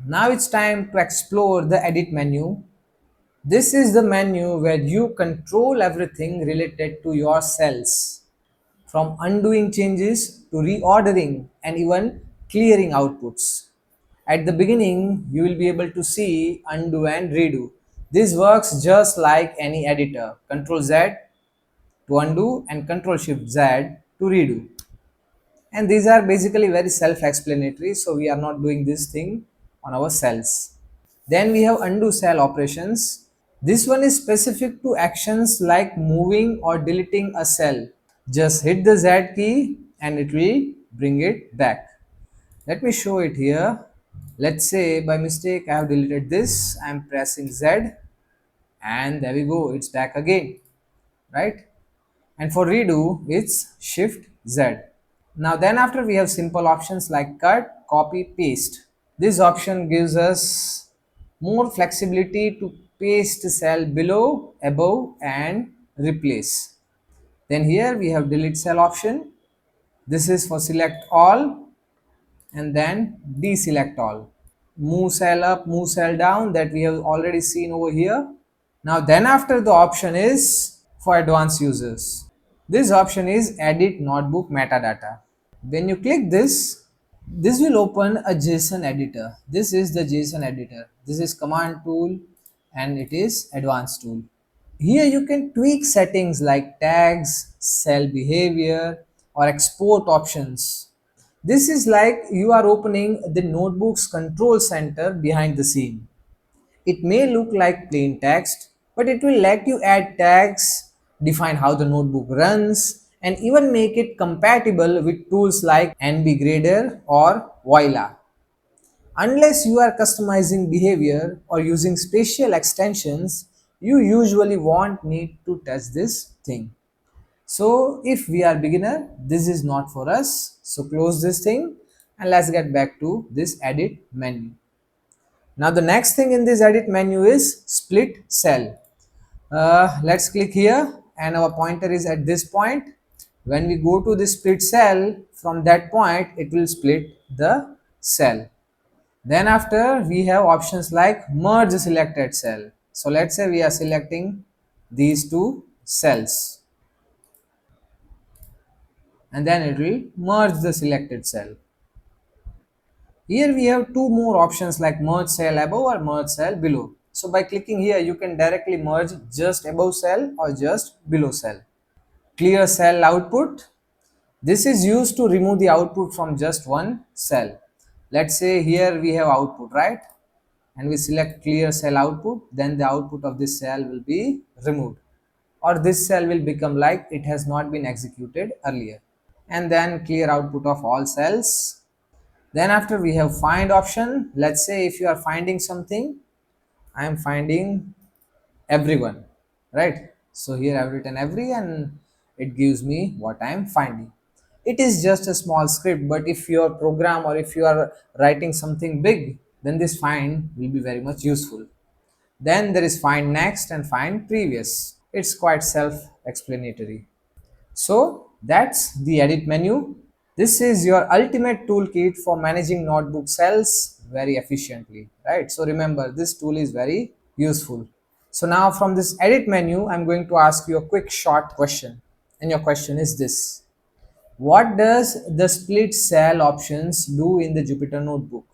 Now it's time to explore the edit menu. This is the menu where you control everything related to your cells, from undoing changes to reordering and even clearing outputs. At the beginning, you will be able to see undo and redo. This works just like any editor. Ctrl Z to undo and Ctrl Shift Z to redo. And these are basically very self-explanatory, so we are not doing this thing on our cells. Then we have undo cell operations. This one is specific to actions like moving or deleting a cell. Just hit the Z key and it will bring it back. Let me show it here. Let's say by mistake I have deleted this. I am pressing Z and there we go, it's back again, right? And for redo, it's Shift Z. Now then after we have simple options like cut, copy, paste. This option gives us more flexibility to paste cell below, above and replace. Then here we have delete cell option. This is for select all and then deselect all. Move cell up, move cell down, that we have already seen over here. Now then after the option is for advanced users. This option is edit notebook metadata. When you click this will open a JSON editor. This is the JSON editor. This is command tool and it is advanced tool. Here you can tweak settings like tags, cell behavior or export options. This is like you are opening the notebook's control center behind the scene. It may look like plain text, but it will let you add tags, define how the notebook runs, and even make it compatible with tools like NB Grader or Voila. Unless you are customizing behavior or using spatial extensions, you usually won't need to touch this thing. So if we are beginner, this is not for us. So close this thing and let's get back to this edit menu. Now the next thing in this edit menu is split cell. Let's click here and our pointer is at this point. When we go to the split cell, from that point it will split the cell. Then after we have options like merge selected cell. So let's say we are selecting these two cells and then it will merge the selected cell. Here we have two more options like merge cell above or merge cell below. So by clicking here you can directly merge just above cell or just below cell. Clear cell output. This is used to remove the output from just one cell. Let's say here we have output, right? And we select clear cell output, then the output of this cell will be removed. Or this cell will become like it has not been executed earlier. And then clear output of all cells. Then after we have find option. Let's say if you are finding something, I am finding everyone, right? So here I've written every and it gives me what I am finding. It is just a small script, but if your program or if you are writing something big, then this find will be very much useful. Then there is find next and find previous. It's quite self-explanatory. So that's the edit menu. This is your ultimate toolkit for managing notebook cells very efficiently, right? So remember, this tool is very useful. So now from this edit menu, I'm going to ask you a quick short question. And your question is this: what does the split cell options do in the Jupyter Notebook?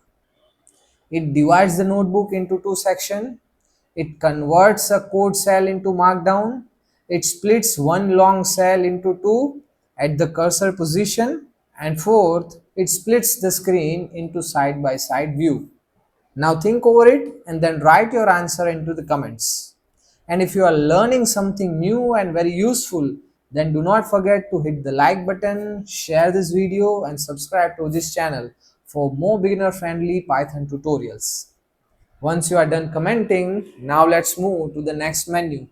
It divides the notebook into two sections. It converts a code cell into markdown. It splits one long cell into two at the cursor position. And fourth, it splits the screen into side-by-side view. Now think over it and then write your answer into the comments. And if you are learning something new and very useful, then do not forget to hit the like button, share this video and subscribe to this channel for more beginner-friendly Python tutorials. Once you are done commenting, now let's move to the next menu.